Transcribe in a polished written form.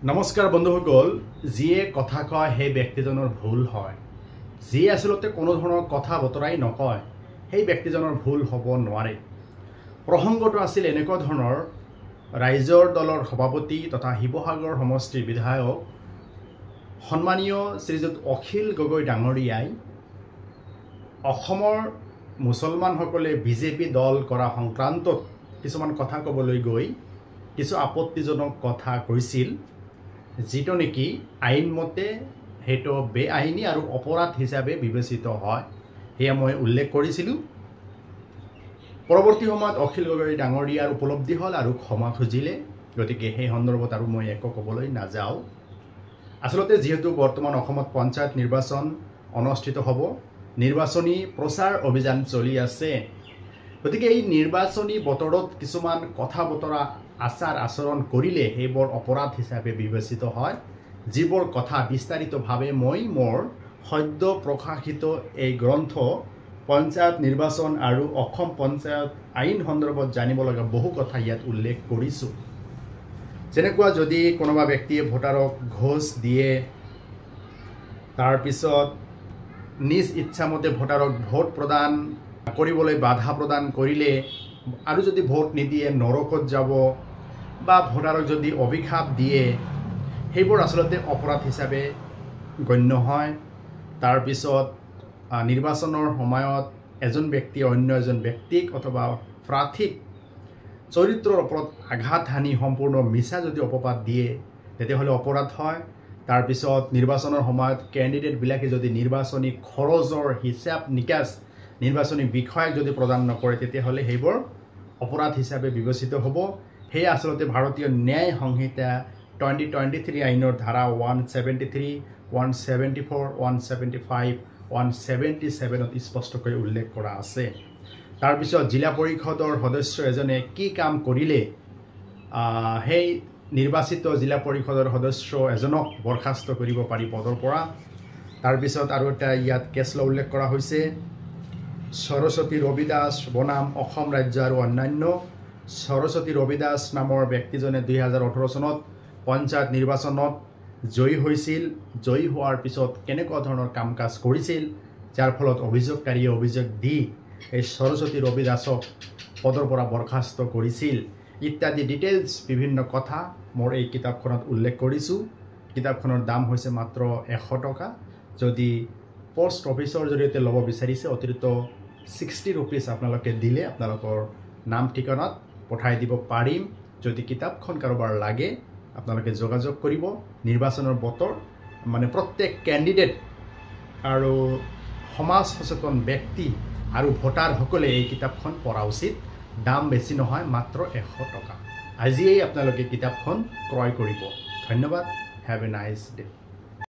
নমস্কাৰ বন্ধুসকল, যিয়ে কথা কয় সেই ব্যক্তিজনৰ ভুল হয়। যিয়ে আসলতে কোনো ধৰণৰ কথা বতৰাই নকয় সেই ব্যক্তিজনৰ ভুল হ'ব নোৱাৰে। প্ৰসংগটো আছিল এনেকুৱা ধৰণৰ, ৰাইজৰ দলৰ সভাপতি তথা শিৱসাগৰ সমষ্টিৰ বিধায়ক সন্মানীয় শ্ৰীযুত অখিল গগৈ ডাঙৰীয়াই অসমৰ মুছলমানসকলে বিজেপি দল কৰা সংক্ৰান্তত কিছুমান কথা ক'বলৈ গৈ কিছু আপত্তিজনক কথা কৈছিল, যিটো নেকি আইনমতে সেইটো বেআইনী আৰু অপৰাধ হিচাপে বিবেচিত হয়। সেয়া মই উল্লেখ কৰিছিলোঁ। পৰৱৰ্তী সময়ত অখিল গগৈ ডাঙৰীয়াৰ উপলব্ধি হ'ল আৰু ক্ষমা খুজিলে। গতিকে সেই সন্দৰ্ভত আৰু মই একো ক'বলৈ নাযাওঁ। আচলতে যিহেতু বৰ্তমান অসমত পঞ্চায়ত নিৰ্বাচন অনুষ্ঠিত হ'ব, নিৰ্বাচনী প্ৰচাৰ অভিযান চলি আছে, গতিকে এই নিৰ্বাচনী বতৰত কিছুমান কথা বতৰা আচাৰ আচৰণ কৰিলে সেইবোৰ অপৰাধ হিচাপে বিবেচিত হয়। যিবোৰ কথা বিস্তাৰিতভাৱে মই মোৰ সদ্য প্ৰকাশিত এই গ্ৰন্থ পঞ্চায়ত নিৰ্বাচন আৰু অসম পঞ্চায়ত আইন সন্দৰ্ভত জানিব লগা বহু কথা ইয়াত উল্লেখ কৰিছোঁ। যেনেকুৱা যদি কোনোবা ব্যক্তিয়ে ভোটাৰক ঘোষ দিয়ে, তাৰপিছত নিজ ইচ্ছামতে ভোটাৰক ভোট প্ৰদান কৰিবলৈ বাধা প্ৰদান কৰিলে, আৰু যদি ভোট নিদিয়ে নৰকত যাব, বা ভোটাৰক যদি অভিশাপ দিয়ে, সেইবোৰ আচলতে অপৰাধ হিচাপে গণ্য হয়। তাৰপিছত নিৰ্বাচনৰ সময়ত এজন ব্যক্তিয়ে অন্য এজন ব্যক্তিক অথবা প্ৰাৰ্থীক চৰিত্ৰৰ ওপৰত আঘাত হানি সম্পূৰ্ণ মিছা যদি অপবাদ দিয়ে তেতিয়াহ'লে অপৰাধ হয়। তাৰপিছত নিৰ্বাচনৰ সময়ত কেণ্ডিডেটবিলাকে যদি নিৰ্বাচনী খৰচৰ হিচাপ নিকাচ নিৰ্বাচনী বিষয়াক যদি প্ৰদান নকৰে তেতিয়াহ'লে সেইবোৰ অপৰাধ হিচাপে বিবেচিত হ'ব। সেয়া আচলতে ভাৰতীয় ন্যায় সংহিতা 2023 আইনৰ ধাৰা 173, 174, 175, 177ত স্পষ্টকৈ উল্লেখ কৰা আছে। তাৰপিছত জিলা পৰিষদৰ সদস্য এজনে কি কাম কৰিলে সেই নিৰ্বাচিত জিলা পৰিষদৰ সদস্য এজনক বৰখাস্ত কৰিব পাৰি পদৰ পৰা। তাৰপিছত আৰু এটা ইয়াত কেছ ল' উল্লেখ কৰা হৈছে, সৰস্বতী ৰবি দাস বনাম অসম ৰাজ্য আৰু অন্যান্য। সৰস্বতী ৰবি দাস নামৰ ব্যক্তিজনে 2018 চনত পঞ্চায়ত নিৰ্বাচনত জয়ী হৈছিল। জয়ী হোৱাৰ পিছত কেনেকুৱা ধৰণৰ কাম কাজ কৰিছিল, যাৰ ফলত অভিযোগকাৰীয়ে অভিযোগ দি এই সৰস্বতী ৰবি দাসক পদৰ পৰা বৰখাস্ত কৰিছিল ইত্যাদি ডিটেইলছ বিভিন্ন কথা মোৰ এই কিতাপখনত উল্লেখ কৰিছোঁ। কিতাপখনৰ দাম হৈছে মাত্ৰ 100 টকা। যদি পোষ্ট অফিচৰ জৰিয়তে ল'ব বিচাৰিছে অতিৰিক্ত 60 ৰুপিজ আপোনালোকে দিলে আপোনালোকৰ নাম ঠিকনাত পঠাই দিব পাৰিম। যদি কিতাপখন কাৰোবাৰ লাগে আপোনালোকে যোগাযোগ কৰিব। নিৰ্বাচনৰ বতৰ মানে প্ৰত্যেক কেণ্ডিডেট আৰু সমাজ সচেতন ব্যক্তি আৰু ভোটাৰসকলে এই কিতাপখন পঢ়া উচিত। দাম বেছি নহয়, মাত্ৰ 100 টকা। আজিয়েই আপোনালোকে কিতাপখন ক্ৰয় কৰিব। ধন্যবাদ। Have a nice day.